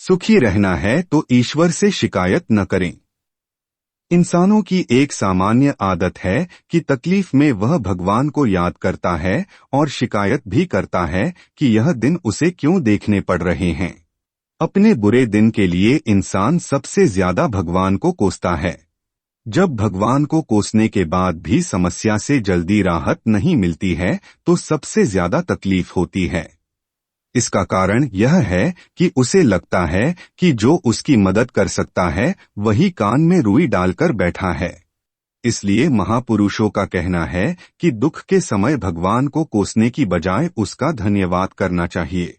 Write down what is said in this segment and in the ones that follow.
सुखी रहना है तो ईश्वर से शिकायत न करें। इंसानों की एक सामान्य आदत है कि तकलीफ में वह भगवान को याद करता है और शिकायत भी करता है कि यह दिन उसे क्यों देखने पड़ रहे हैं। अपने बुरे दिन के लिए इंसान सबसे ज्यादा भगवान को कोसता है। जब भगवान को कोसने के बाद भी समस्या से जल्दी राहत नहीं मिलती है तो सबसे ज्यादा तकलीफ होती है। इसका कारण यह है कि उसे लगता है कि जो उसकी मदद कर सकता है वही कान में रुई डालकर बैठा है। इसलिए महापुरुषों का कहना है कि दुख के समय भगवान को कोसने की बजाय उसका धन्यवाद करना चाहिए।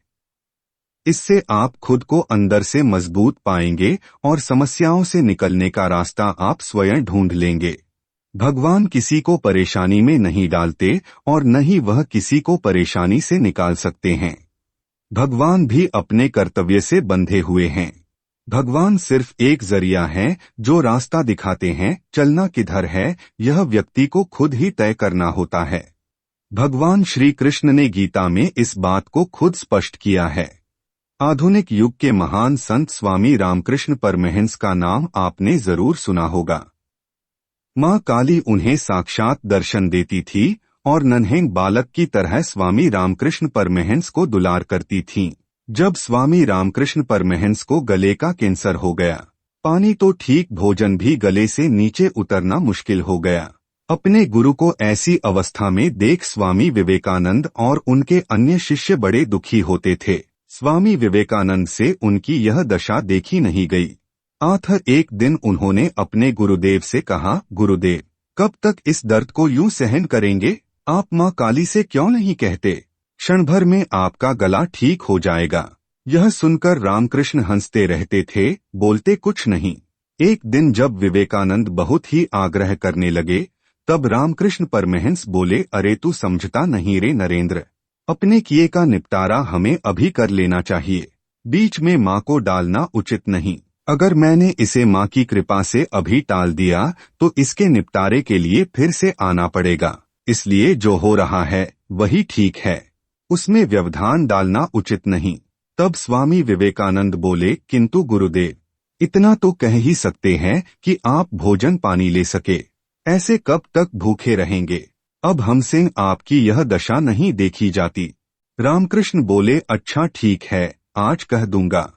इससे आप खुद को अंदर से मजबूत पाएंगे और समस्याओं से निकलने का रास्ता आप स्वयं ढूंढ लेंगे। भगवान किसी को परेशानी में नहीं डालते और न ही वह किसी को परेशानी से निकाल सकते हैं। भगवान भी अपने कर्तव्य से बंधे हुए हैं। भगवान सिर्फ एक जरिया है जो रास्ता दिखाते हैं। चलना किधर है यह व्यक्ति को खुद ही तय करना होता है। भगवान श्री कृष्ण ने गीता में इस बात को खुद स्पष्ट किया है। आधुनिक युग के महान संत स्वामी रामकृष्ण परमहंस का नाम आपने जरूर सुना होगा। मां काली उन्हें साक्षात दर्शन देती थी और नन्हे बालक की तरह स्वामी रामकृष्ण परमहंस को दुलार करती थीं। जब स्वामी रामकृष्ण परमहंस को गले का कैंसर हो गया, पानी तो ठीक भोजन भी गले से नीचे उतरना मुश्किल हो गया। अपने गुरु को ऐसी अवस्था में देख स्वामी विवेकानंद और उनके अन्य शिष्य बड़े दुखी होते थे। स्वामी विवेकानंद से उनकी यह दशा देखी नहीं गई। आखिर एक दिन उन्होंने अपने गुरुदेव से कहा, गुरुदेव, कब तक इस दर्द को यूं सहन करेंगे? आप मां काली से क्यों नहीं कहते? क्षण भर में आपका गला ठीक हो जाएगा। यह सुनकर रामकृष्ण हंसते रहते थे, बोलते कुछ नहीं। एक दिन जब विवेकानंद बहुत ही आग्रह करने लगे, तब रामकृष्ण परमहंस बोले, अरे तू समझता नहीं रे नरेंद्र, अपने किए का निपटारा हमें अभी कर लेना चाहिए। बीच में माँ को डालना उचित नहीं। अगर मैंने इसे माँ की कृपा से अभी टाल दिया तो इसके निपटारे के लिए फिर से आना पड़ेगा। इसलिए जो हो रहा है वही ठीक है, उसमें व्यवधान डालना उचित नहीं। तब स्वामी विवेकानंद बोले, किंतु गुरुदेव, इतना तो कह ही सकते हैं कि आप भोजन पानी ले सके। ऐसे कब तक भूखे रहेंगे? अब हमसे आपकी यह दशा नहीं देखी जाती। रामकृष्ण बोले, अच्छा ठीक है, आज कह दूंगा।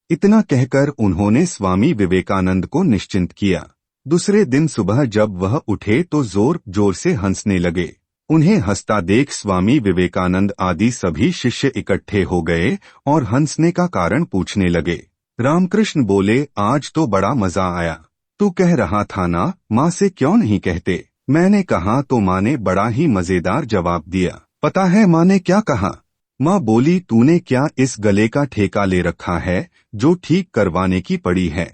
इतना कहकर उन्होंने स्वामी विवेकानंद को निश्चिंत किया। दूसरे दिन सुबह जब वह उठे तो जोर जोर से हंसने लगे। उन्हें हंसता देख स्वामी विवेकानंद आदि सभी शिष्य इकट्ठे हो गए और हंसने का कारण पूछने लगे। रामकृष्ण बोले, आज तो बड़ा मजा आया। तू कह रहा था ना, माँ से क्यों नहीं कहते? मैंने कहा तो माँ ने बड़ा ही मजेदार जवाब दिया। पता है माँ ने क्या कहा? माँ बोली, तूने क्या इस गले का ठेका ले रखा है जो ठीक करवाने की पड़ी है?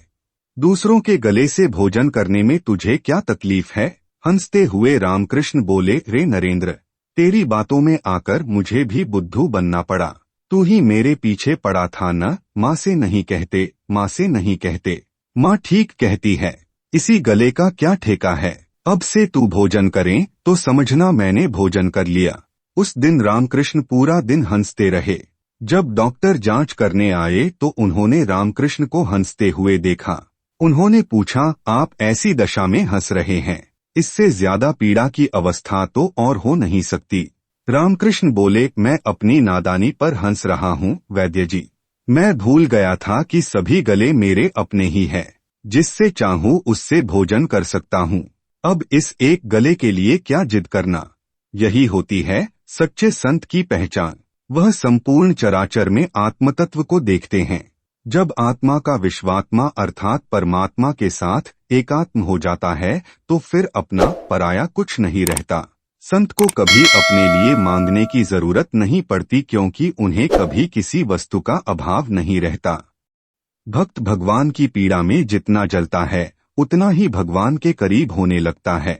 दूसरों के गले से भोजन करने में तुझे क्या तकलीफ है? हंसते हुए रामकृष्ण बोले, रे नरेंद्र, तेरी बातों में आकर मुझे भी बुद्धू बनना पड़ा। तू ही मेरे पीछे पड़ा था न, माँ से नहीं कहते, माँ से नहीं कहते। माँ ठीक कहती है, इसी गले का क्या ठेका है? अब से तू भोजन करें तो समझना मैंने भोजन कर लिया। उस दिन रामकृष्ण पूरा दिन हंसते रहे। जब डॉक्टर जांच करने आए तो उन्होंने रामकृष्ण को हंसते हुए देखा। उन्होंने पूछा, आप ऐसी दशा में हंस रहे हैं, इससे ज्यादा पीड़ा की अवस्था तो और हो नहीं सकती। रामकृष्ण बोले, मैं अपनी नादानी पर हंस रहा हूँ वैद्य जी। मैं भूल गया था कि सभी गले मेरे अपने ही हैं। जिससे चाहूँ उससे भोजन कर सकता हूँ। अब इस एक गले के लिए क्या जिद करना? यही होती है सच्चे संत की पहचान। वह संपूर्ण चराचर में आत्मतत्व को देखते हैं। जब आत्मा का विश्वात्मा अर्थात परमात्मा के साथ एकात्म हो जाता है तो फिर अपना पराया कुछ नहीं रहता। संत को कभी अपने लिए मांगने की जरूरत नहीं पड़ती, क्योंकि उन्हें कभी किसी वस्तु का अभाव नहीं रहता। भक्त भगवान की पीड़ा में जितना जलता है उतना ही भगवान के करीब होने लगता है।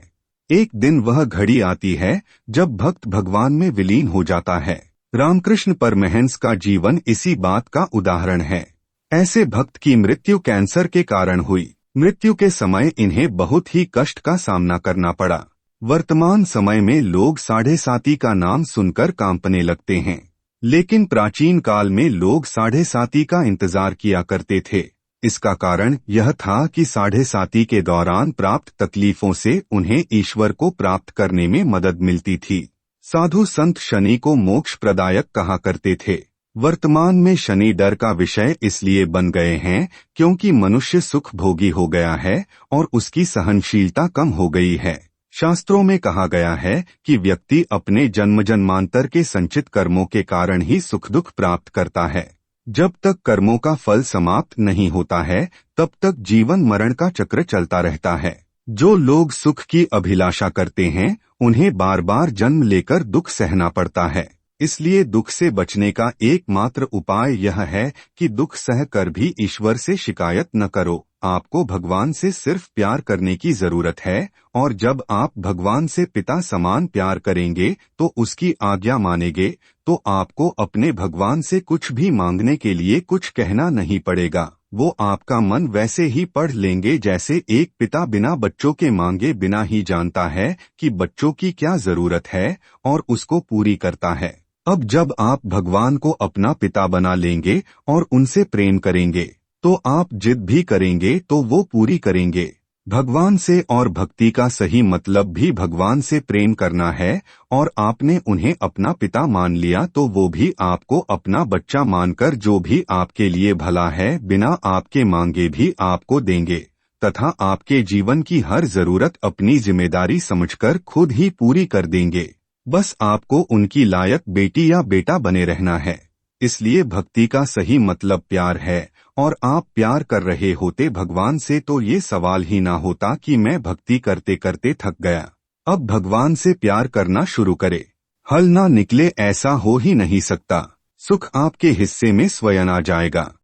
एक दिन वह घड़ी आती है जब भक्त भगवान में विलीन हो जाता है। रामकृष्ण परमहंस का जीवन इसी बात का उदाहरण है। ऐसे भक्त की मृत्यु कैंसर के कारण हुई। मृत्यु के समय इन्हें बहुत ही कष्ट का सामना करना पड़ा। वर्तमान समय में लोग साढ़े साती का नाम सुनकर कांपने लगते हैं, लेकिन प्राचीन काल में लोग साढ़े साती का इंतजार किया करते थे। इसका कारण यह था कि साढ़े साती के दौरान प्राप्त तकलीफों से उन्हें ईश्वर को प्राप्त करने में मदद मिलती थी। साधु संत शनि को मोक्ष प्रदायक कहा करते थे। वर्तमान में शनि डर का विषय इसलिए बन गए हैं क्योंकि मनुष्य सुख भोगी हो गया है और उसकी सहनशीलता कम हो गई है। शास्त्रों में कहा गया है कि व्यक्ति अपने जन्म जन्मांतर के संचित कर्मों के कारण ही सुख दुख प्राप्त करता है। जब तक कर्मों का फल समाप्त नहीं होता है तब तक जीवन मरण का चक्र चलता रहता है। जो लोग सुख की अभिलाषा करते हैं उन्हें बार बार जन्म लेकर दुख सहना पड़ता है। इसलिए दुख से बचने का एकमात्र उपाय यह है कि दुख सह कर भी ईश्वर से शिकायत न करो। आपको भगवान से सिर्फ प्यार करने की जरूरत है और जब आप भगवान से पिता समान प्यार करेंगे तो उसकी आज्ञा मानेंगे तो आपको अपने भगवान से कुछ भी मांगने के लिए कुछ कहना नहीं पड़ेगा। वो आपका मन वैसे ही पढ़ लेंगे जैसे एक पिता बिना बच्चों के मांगे बिना ही जानता है कि बच्चों की क्या जरूरत है और उसको पूरी करता है। अब जब आप भगवान को अपना पिता बना लेंगे और उनसे प्रेम करेंगे तो आप जिद भी करेंगे तो वो पूरी करेंगे। भगवान से और भक्ति का सही मतलब भी भगवान से प्रेम करना है और आपने उन्हें अपना पिता मान लिया तो वो भी आपको अपना बच्चा मानकर जो भी आपके लिए भला है बिना आपके मांगे भी आपको देंगे तथा आपके जीवन की हर जरूरत अपनी जिम्मेदारी समझकर खुद ही पूरी कर देंगे। बस आपको उनकी लायक बेटी या बेटा बने रहना है। इसलिए भक्ति का सही मतलब प्यार है और आप प्यार कर रहे होते भगवान से तो ये सवाल ही ना होता कि मैं भक्ति करते करते थक गया। अब भगवान से प्यार करना शुरू करे। हल ना निकले ऐसा हो ही नहीं सकता। सुख आपके हिस्से में स्वयं आ जाएगा।